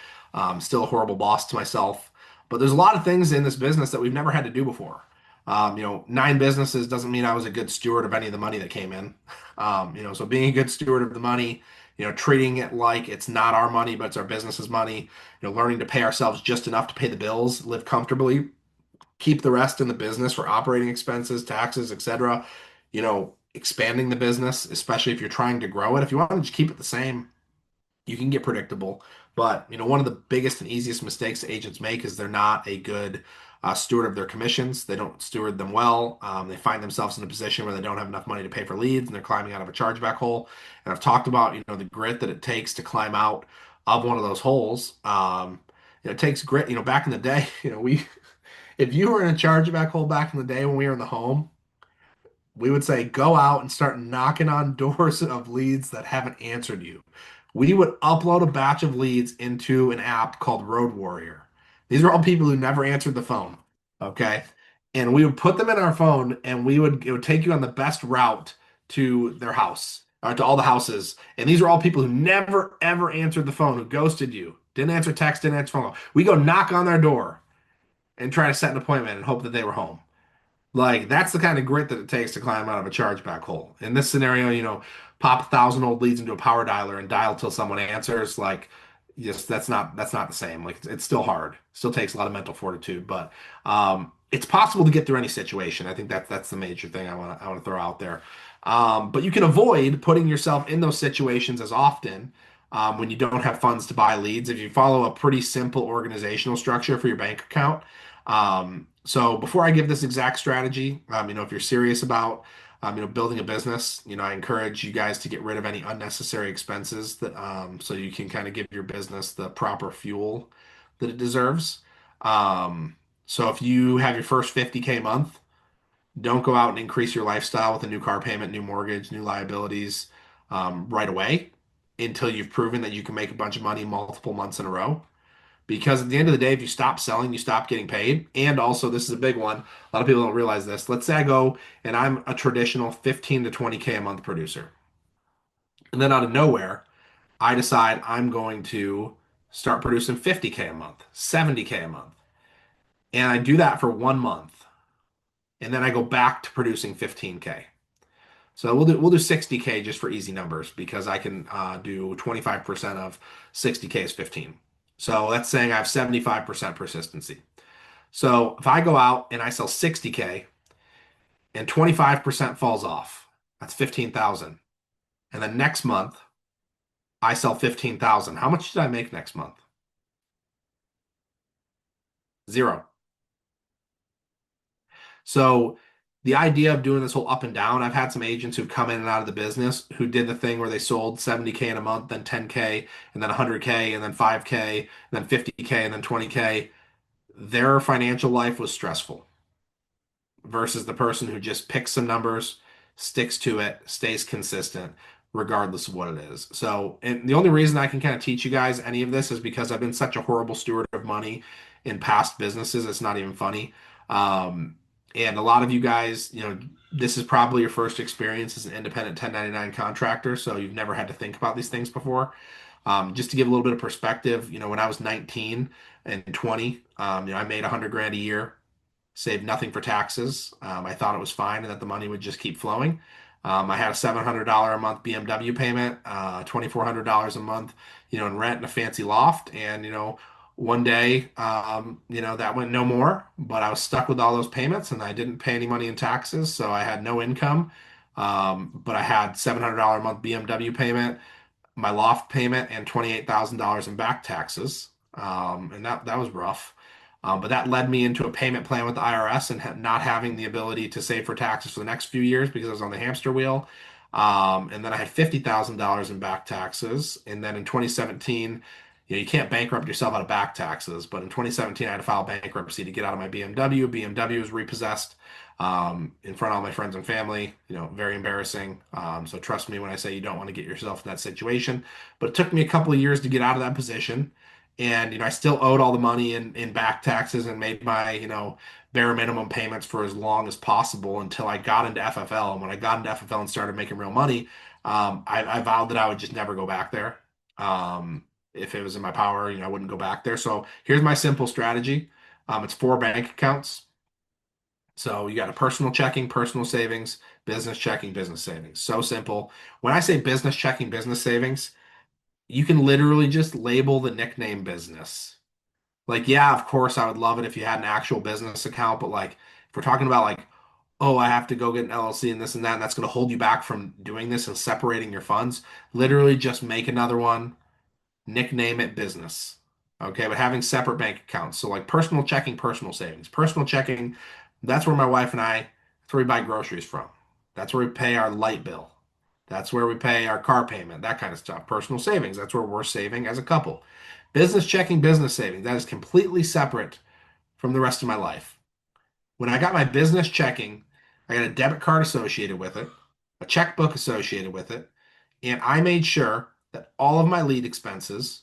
Speaker 2: Still a horrible boss to myself. But there's a lot of things in this business that we've never had to do before. 9 businesses doesn't mean I was a good steward of any of the money that came in. So being a good steward of the money, treating it like it's not our money, but it's our business's money, learning to pay ourselves just enough to pay the bills, live comfortably, keep the rest in the business for operating expenses, taxes, etc. Expanding the business, especially if you're trying to grow it. If you want to just keep it the same, you can get predictable. But one of the biggest and easiest mistakes agents make is they're not a good steward of their commissions. They don't steward them well. They find themselves in a position where they don't have enough money to pay for leads, and they're climbing out of a chargeback hole. And I've talked about the grit that it takes to climb out of one of those holes. It takes grit. Back in the day, we if you were in a chargeback hole back in the day when we were in the home, we would say go out and start knocking on doors of leads that haven't answered you. We would upload a batch of leads into an app called Road Warrior. These are all people who never answered the phone. Okay. And we would put them in our phone and it would take you on the best route to their house or to all the houses. And these are all people who never ever answered the phone, who ghosted you, didn't answer text, didn't answer phone call. We go knock on their door and try to set an appointment and hope that they were home. Like that's the kind of grit that it takes to climb out of a chargeback hole. In this scenario, pop 1,000 old leads into a power dialer and dial till someone answers. Like, yes, that's not the same. Like it's still hard. Still takes a lot of mental fortitude, but it's possible to get through any situation. I think that's the major thing I want to throw out there. But you can avoid putting yourself in those situations as often when you don't have funds to buy leads. If you follow a pretty simple organizational structure for your bank account. So before I give this exact strategy, if you're serious about, building a business, I encourage you guys to get rid of any unnecessary expenses that, so you can kind of give your business the proper fuel that it deserves. So if you have your first 50K month, don't go out and increase your lifestyle with a new car payment, new mortgage, new liabilities, right away until you've proven that you can make a bunch of money multiple months in a row. Because at the end of the day, if you stop selling, you stop getting paid. And also, this is a big one. A lot of people don't realize this. Let's say I go and I'm a traditional 15 to 20K a month producer. And then out of nowhere, I decide I'm going to start producing 50K a month, 70K a month. And I do that for 1 month. And then I go back to producing 15K. So we'll do 60K just for easy numbers because I can do 25% of 60K is 15. So that's saying I have 75% persistency. So if I go out and I sell 60K and 25% falls off, that's 15,000. And then next month I sell 15,000. How much did I make next month? Zero. So the idea of doing this whole up and down, I've had some agents who've come in and out of the business who did the thing where they sold 70K in a month, then 10K, and then 100K, and then 5K, and then 50K, and then 20K. Their financial life was stressful versus the person who just picks some numbers, sticks to it, stays consistent, regardless of what it is. So, and the only reason I can kind of teach you guys any of this is because I've been such a horrible steward of money in past businesses. It's not even funny. Um, And a lot of you guys, this is probably your first experience as an independent 1099 contractor, so you've never had to think about these things before. Just to give a little bit of perspective, when I was 19 and 20, I made 100 grand a year, saved nothing for taxes. I thought it was fine and that the money would just keep flowing. I had a $700 a month BMW payment, $2,400 a month, in rent and a fancy loft. And, one day, that went no more, but I was stuck with all those payments and I didn't pay any money in taxes. So I had no income. But I had $700 a month BMW payment, my loft payment, and $28,000 in back taxes. And that was rough. But that led me into a payment plan with the IRS and not having the ability to save for taxes for the next few years because I was on the hamster wheel. And then I had $50,000 in back taxes. And then in 2017, you can't bankrupt yourself out of back taxes. But in 2017, I had to file bankruptcy to get out of my BMW. BMW was repossessed in front of all my friends and family. Very embarrassing. So trust me when I say you don't want to get yourself in that situation. But it took me a couple of years to get out of that position. And I still owed all the money in back taxes and made my bare minimum payments for as long as possible until I got into FFL. And when I got into FFL and started making real money, I vowed that I would just never go back there. If it was in my power, I wouldn't go back there. So here's my simple strategy. It's 4 bank accounts. So you got a personal checking, personal savings, business checking, business savings. So simple. When I say business checking, business savings, you can literally just label the nickname business. Like, yeah, of course, I would love it if you had an actual business account, but like, if we're talking about like, oh, I have to go get an LLC and this and that, and that's going to hold you back from doing this and separating your funds, literally just make another one, nickname it business. Okay, but having separate bank accounts. So like personal checking, personal savings. Personal checking, that's where my wife and that's where we buy groceries from. That's where we pay our light bill. That's where we pay our car payment, that kind of stuff. Personal savings, that's where we're saving as a couple. Business checking, business savings, that is completely separate from the rest of my life. When I got my business checking, I got a debit card associated with it, a checkbook associated with it, and I made sure that all of my lead expenses,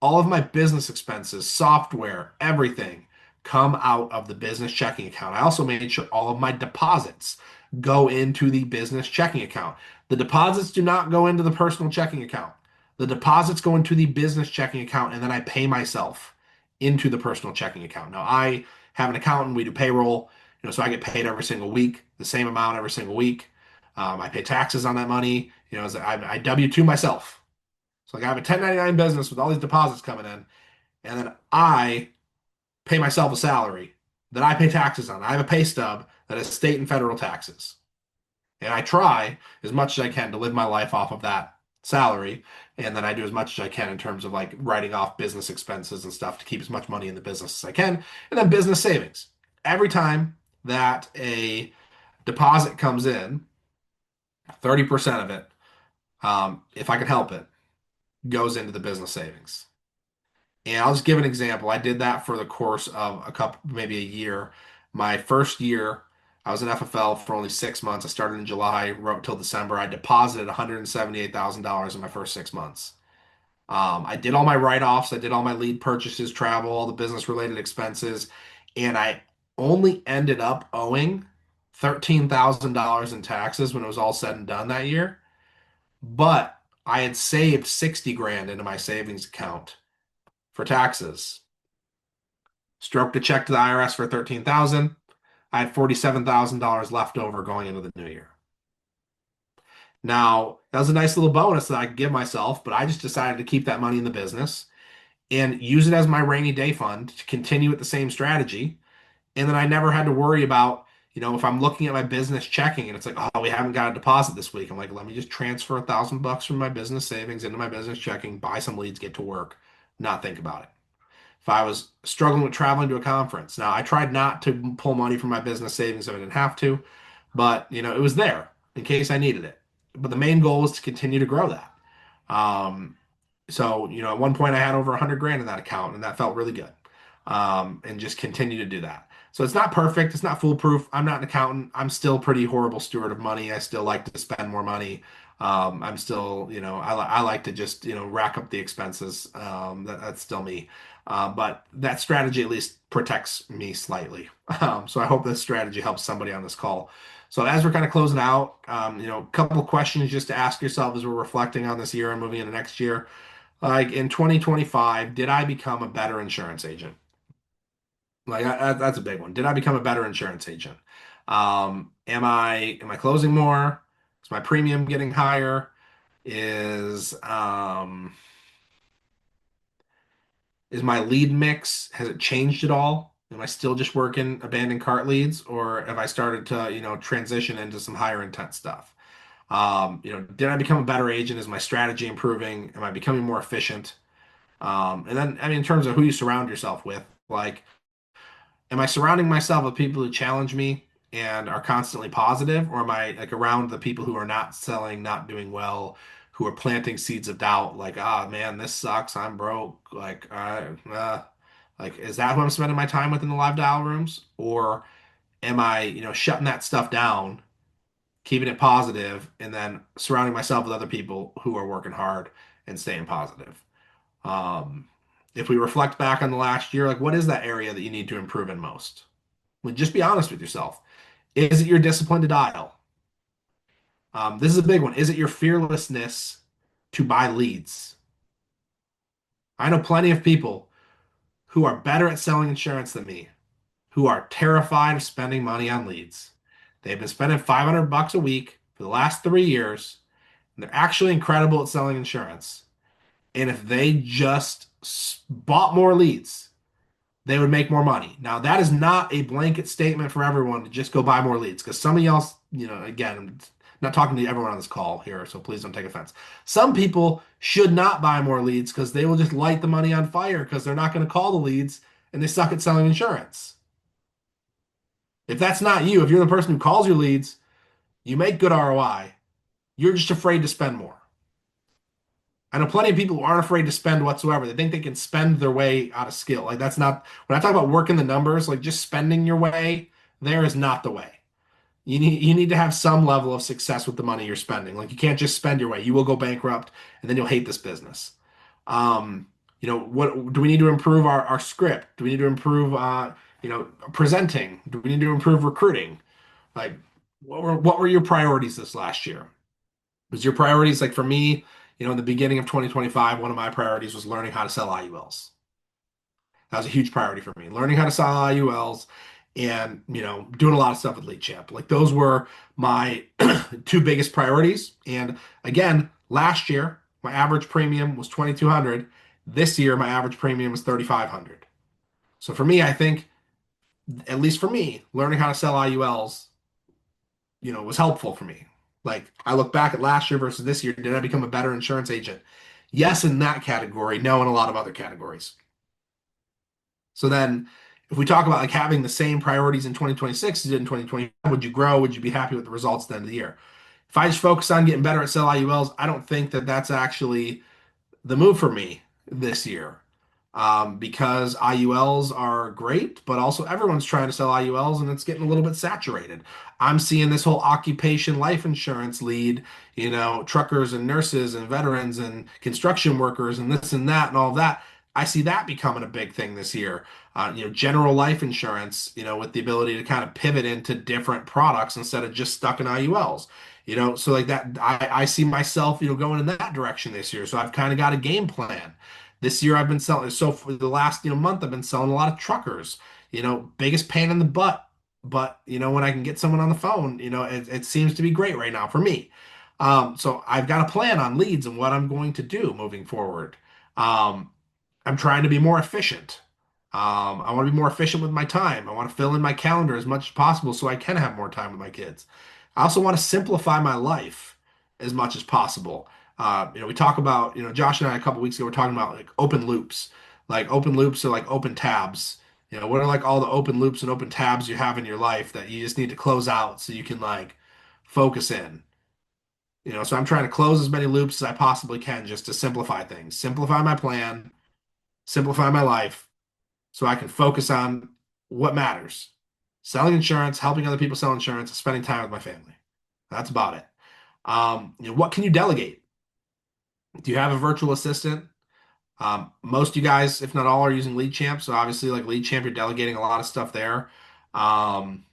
Speaker 2: all of my business expenses, software, everything come out of the business checking account. I also made sure all of my deposits go into the business checking account. The deposits do not go into the personal checking account. The deposits go into the business checking account, and then I pay myself into the personal checking account. Now, I have an accountant, we do payroll, so I get paid every single week, the same amount every single week. I pay taxes on that money. As I W-2 myself. So like I have a 1099 business with all these deposits coming in, and then I pay myself a salary that I pay taxes on. I have a pay stub that is state and federal taxes. And I try as much as I can to live my life off of that salary. And then I do as much as I can in terms of like writing off business expenses and stuff to keep as much money in the business as I can. And then business savings. Every time that a deposit comes in, 30% of it, if I can help it, goes into the business savings. And I'll just give an example. I did that for the course of a couple, maybe a year. My first year, I was in FFL for only 6 months. I started in July, wrote till December. I deposited $178,000 in my first 6 months. I did all my write-offs. I did all my lead purchases, travel, all the business-related expenses, and I only ended up owing $13,000 in taxes when it was all said and done that year. But I had saved 60 grand into my savings account for taxes. Stroked a check to the IRS for 13,000. I had $47,000 left over going into the new year. Now, that was a nice little bonus that I could give myself, but I just decided to keep that money in the business and use it as my rainy day fund to continue with the same strategy. And then I never had to worry about, if I'm looking at my business checking and it's like, oh, we haven't got a deposit this week. I'm like, let me just transfer $1,000 from my business savings into my business checking, buy some leads, get to work, not think about it. If I was struggling with traveling to a conference, now I tried not to pull money from my business savings if I didn't have to, but it was there in case I needed it. But the main goal was to continue to grow that. Um, so, at one point I had over 100 grand in that account, and that felt really good. And just continue to do that. So it's not perfect. It's not foolproof. I'm not an accountant. I'm still pretty horrible steward of money. I still like to spend more money. I'm still, I like to just, rack up the expenses. That's still me. But that strategy at least protects me slightly. So I hope this strategy helps somebody on this call. So as we're kind of closing out, a couple of questions just to ask yourself as we're reflecting on this year and moving into next year. Like in 2025, did I become a better insurance agent? That's a big one. Did I become a better insurance agent? Am I closing more? Is my premium getting higher? Is my lead mix, has it changed at all? Am I still just working abandoned cart leads, or have I started to, transition into some higher intent stuff? Did I become a better agent? Is my strategy improving? Am I becoming more efficient? And then, I mean, in terms of who you surround yourself with, like, am I surrounding myself with people who challenge me and are constantly positive, or am I like around the people who are not selling, not doing well, who are planting seeds of doubt, like, ah, man, this sucks, I'm broke, like, is that who I'm spending my time with in the live dial rooms, or am I, shutting that stuff down, keeping it positive, and then surrounding myself with other people who are working hard and staying positive? Um, if we reflect back on the last year, like, what is that area that you need to improve in most? Like, just be honest with yourself. Is it your discipline to dial? This is a big one. Is it your fearlessness to buy leads? I know plenty of people who are better at selling insurance than me, who are terrified of spending money on leads. They've been spending 500 bucks a week for the last 3 years, and they're actually incredible at selling insurance. And if they just bought more leads, they would make more money. Now, that is not a blanket statement for everyone to just go buy more leads because some of y'all, again, I'm not talking to everyone on this call here, so please don't take offense. Some people should not buy more leads because they will just light the money on fire because they're not going to call the leads and they suck at selling insurance. If that's not you, if you're the person who calls your leads, you make good ROI, you're just afraid to spend more. I know plenty of people who aren't afraid to spend whatsoever. They think they can spend their way out of skill. Like that's not when I talk about working the numbers, like just spending your way, there is not the way. You need to have some level of success with the money you're spending. Like you can't just spend your way. You will go bankrupt and then you'll hate this business. What do we need to improve our script? Do we need to improve presenting? Do we need to improve recruiting? Like what were your priorities this last year? Was your priorities like for me, in the beginning of 2025, one of my priorities was learning how to sell IULs. That was a huge priority for me. Learning how to sell IULs and, doing a lot of stuff with Lead Champ. Like those were my two biggest priorities. And again, last year, my average premium was 2,200. This year, my average premium is 3,500. So for me, I think, at least for me, learning how to sell IULs, was helpful for me. Like I look back at last year versus this year, did I become a better insurance agent? Yes, in that category, no, in a lot of other categories. So then if we talk about like having the same priorities in 2026 as you did in 2025, would you grow? Would you be happy with the results at the end of the year? If I just focus on getting better at sell IULs, I don't think that that's actually the move for me this year. Because IULs are great, but also everyone's trying to sell IULs and it's getting a little bit saturated. I'm seeing this whole occupation life insurance lead, truckers and nurses and veterans and construction workers and this and that and all that. I see that becoming a big thing this year. General life insurance, with the ability to kind of pivot into different products instead of just stuck in IULs. So like that, I see myself, going in that direction this year. So I've kind of got a game plan. This year I've been selling, so for the last, month I've been selling a lot of truckers, biggest pain in the butt. But, when I can get someone on the phone, it seems to be great right now for me. So I've got a plan on leads and what I'm going to do moving forward. Um, I'm trying to be more efficient. I want to be more efficient with my time. I want to fill in my calendar as much as possible so I can have more time with my kids. I also want to simplify my life as much as possible. We talk about, Josh and I a couple weeks ago were talking about like open loops. Like open loops are like open tabs. What are like all the open loops and open tabs you have in your life that you just need to close out so you can like focus in. So I'm trying to close as many loops as I possibly can just to simplify things, simplify my plan, simplify my life so I can focus on what matters. Selling insurance, helping other people sell insurance, spending time with my family. That's about it. What can you delegate? Do you have a virtual assistant? Most of you guys, if not all, are using Lead Champ. So obviously, like Lead Champ, you're delegating a lot of stuff there. Um,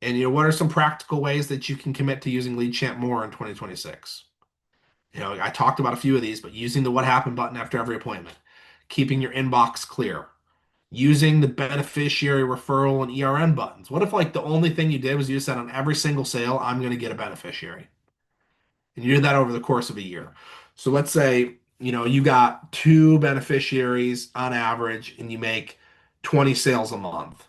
Speaker 2: and what are some practical ways that you can commit to using Lead Champ more in 2026? I talked about a few of these, but using the what happened button after every appointment, keeping your inbox clear, using the beneficiary referral and ERN buttons. What if like the only thing you did was you said on every single sale, I'm going to get a beneficiary, and you did that over the course of a year. So let's say, you got two beneficiaries on average and you make 20 sales a month.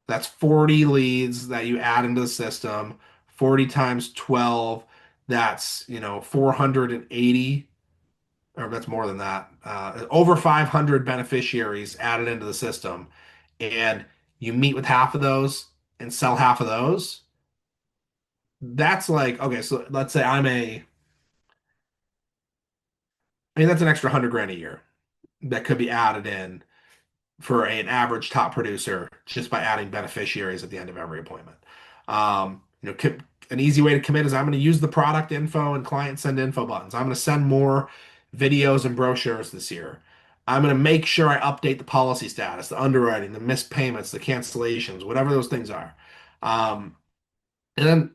Speaker 2: That's 40 leads that you add into the system. 40 times 12, that's, 480, or that's more than that. Over 500 beneficiaries added into the system. And you meet with half of those and sell half of those. That's like, okay, so let's say I mean, that's an extra 100 grand a year that could be added in for an average top producer just by adding beneficiaries at the end of every appointment. An easy way to commit is I'm going to use the product info and client send info buttons. I'm going to send more videos and brochures this year. I'm going to make sure I update the policy status, the underwriting, the missed payments, the cancellations, whatever those things are. And then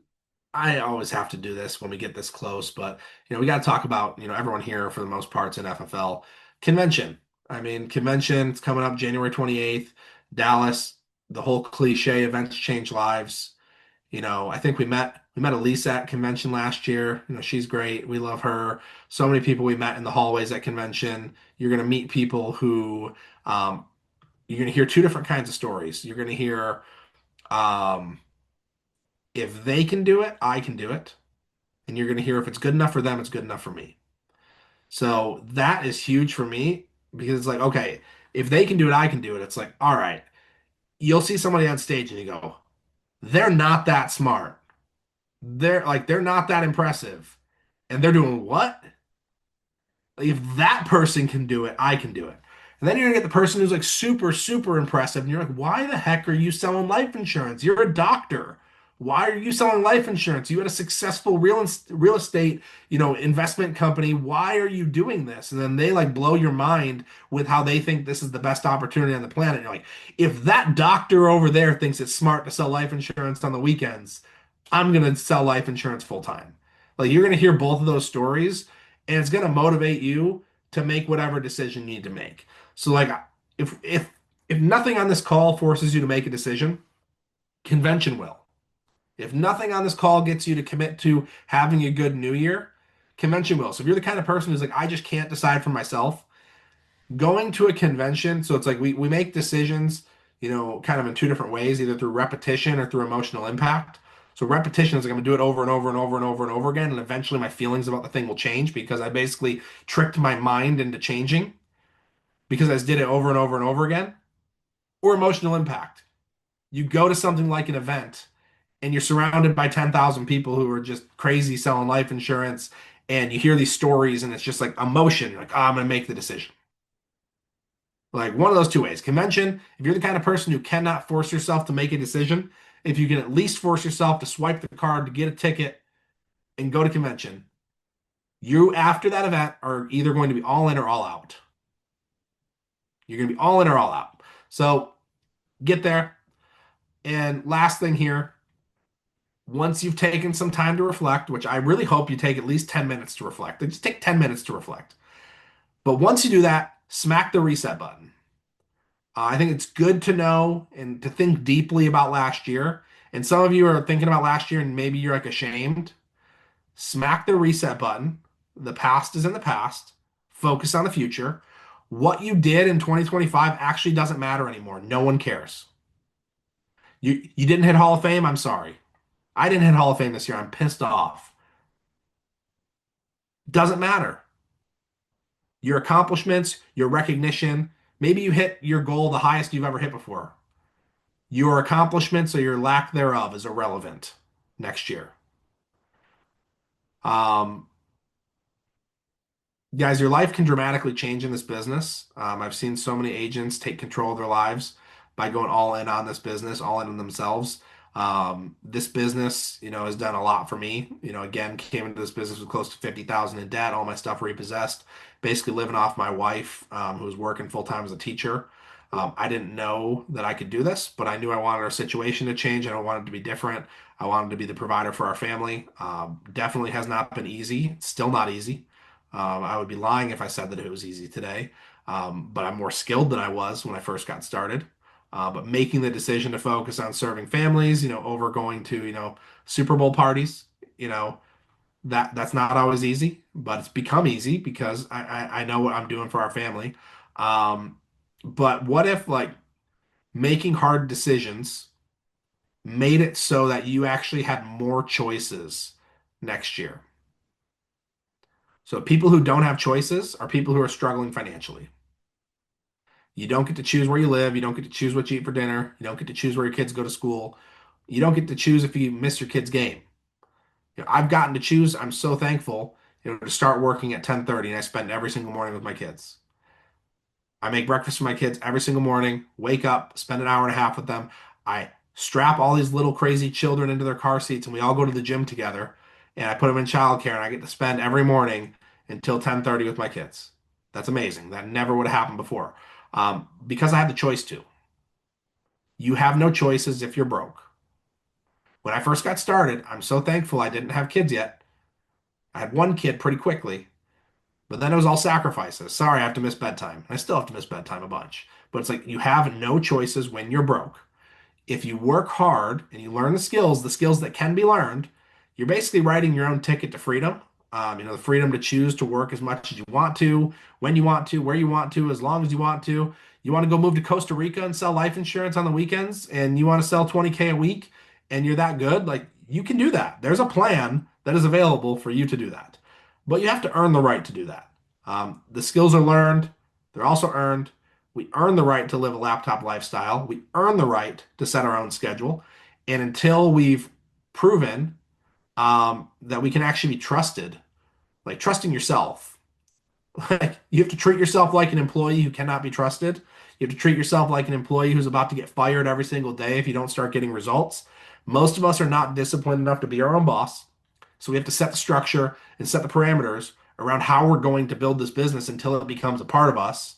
Speaker 2: I always have to do this when we get this close, but we got to talk about, everyone here for the most part's in FFL convention. I mean, convention, it's coming up January 28th, Dallas, the whole cliche events change lives. I think we met Elisa at convention last year. She's great. We love her. So many people we met in the hallways at convention. You're going to meet people who you're going to hear two different kinds of stories. You're going to hear um, if they can do it, I can do it. And you're going to hear if it's good enough for them, it's good enough for me. So that is huge for me because it's like, okay, if they can do it, I can do it. It's like, all right, you'll see somebody on stage and you go, they're not that smart. They're not that impressive. And they're doing what? If that person can do it, I can do it. And then you're gonna get the person who's like super, super impressive, and you're like, why the heck are you selling life insurance? You're a doctor. Why are you selling life insurance? You had a successful real estate, investment company. Why are you doing this? And then they like blow your mind with how they think this is the best opportunity on the planet. You're like, if that doctor over there thinks it's smart to sell life insurance on the weekends, I'm gonna sell life insurance full time. Like you're gonna hear both of those stories and it's going to motivate you to make whatever decision you need to make. So like if nothing on this call forces you to make a decision, convention will. If nothing on this call gets you to commit to having a good new year, convention will. So if you're the kind of person who's like I just can't decide for myself, going to a convention, so it's like we make decisions, kind of in two different ways, either through repetition or through emotional impact. So repetition is like I'm gonna do it over and over and over and over and over again, and eventually my feelings about the thing will change because I basically tricked my mind into changing because I just did it over and over and over again. Or emotional impact. You go to something like an event and you're surrounded by 10,000 people who are just crazy selling life insurance, and you hear these stories and it's just like emotion. You're like, oh, I'm gonna make the decision. Like one of those two ways. Convention, if you're the kind of person who cannot force yourself to make a decision, if you can at least force yourself to swipe the card to get a ticket and go to convention, you after that event are either going to be all in or all out. You're going to be all in or all out. So get there. And last thing here, once you've taken some time to reflect, which I really hope you take at least 10 minutes to reflect, just take 10 minutes to reflect. But once you do that, smack the reset button. I think it's good to know and to think deeply about last year. And some of you are thinking about last year and maybe you're like ashamed. Smack the reset button. The past is in the past. Focus on the future. What you did in 2025 actually doesn't matter anymore. No one cares. You didn't hit Hall of Fame. I'm sorry. I didn't hit Hall of Fame this year. I'm pissed off. Doesn't matter. Your accomplishments, your recognition, maybe you hit your goal the highest you've ever hit before. Your accomplishments or your lack thereof is irrelevant next year. Um, Guys, your life can dramatically change in this business. I've seen so many agents take control of their lives by going all in on this business, all in on themselves. This business, has done a lot for me. Again, came into this business with close to 50,000 in debt, all my stuff repossessed, basically living off my wife, who was working full time as a teacher. I didn't know that I could do this, but I knew I wanted our situation to change and I wanted to be different. I wanted to be the provider for our family. Definitely has not been easy. It's still not easy. I would be lying if I said that it was easy today. But I'm more skilled than I was when I first got started. But making the decision to focus on serving families, over going to, Super Bowl parties, you know, that's not always easy, but it's become easy because I know what I'm doing for our family. Um, but what if like making hard decisions made it so that you actually had more choices next year? So people who don't have choices are people who are struggling financially. You don't get to choose where you live. You don't get to choose what you eat for dinner. You don't get to choose where your kids go to school. You don't get to choose if you miss your kid's game. I've gotten to choose. I'm so thankful, to start working at 10:30 and I spend every single morning with my kids. I make breakfast for my kids every single morning, wake up, spend an hour and a half with them. I strap all these little crazy children into their car seats and we all go to the gym together and I put them in childcare and I get to spend every morning until 10:30 with my kids. That's amazing. That never would have happened before. Because I had the choice to. You have no choices if you're broke. When I first got started, I'm so thankful I didn't have kids yet. I had one kid pretty quickly, but then it was all sacrifices. Sorry, I have to miss bedtime. I still have to miss bedtime a bunch. But it's like you have no choices when you're broke. If you work hard and you learn the skills that can be learned, you're basically writing your own ticket to freedom. The freedom to choose to work as much as you want to, when you want to, where you want to, as long as you want to. You want to go move to Costa Rica and sell life insurance on the weekends, and you want to sell 20K a week, and you're that good, like you can do that. There's a plan that is available for you to do that, but you have to earn the right to do that. The skills are learned; they're also earned. We earn the right to live a laptop lifestyle. We earn the right to set our own schedule. And until we've proven that we can actually be trusted, like trusting yourself, like you have to treat yourself like an employee who cannot be trusted. You have to treat yourself like an employee who's about to get fired every single day if you don't start getting results. Most of us are not disciplined enough to be our own boss. So we have to set the structure and set the parameters around how we're going to build this business until it becomes a part of us,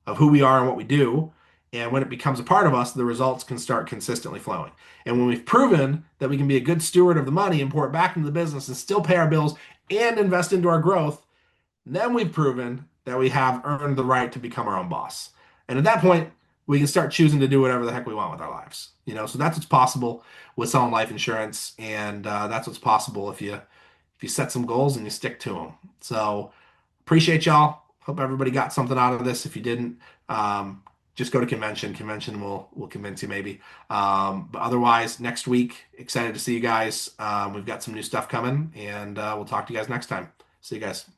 Speaker 2: of who we are and what we do. And when it becomes a part of us, the results can start consistently flowing. And when we've proven that we can be a good steward of the money and pour it back into the business and still pay our bills and invest into our growth, then we've proven that we have earned the right to become our own boss. And at that point, we can start choosing to do whatever the heck we want with our lives. So that's what's possible with selling life insurance, and that's what's possible if you set some goals and you stick to them. So appreciate y'all. Hope everybody got something out of this. If you didn't, just go to convention. Convention will convince you maybe. But otherwise, next week, excited to see you guys. We've got some new stuff coming, and we'll talk to you guys next time. See you guys.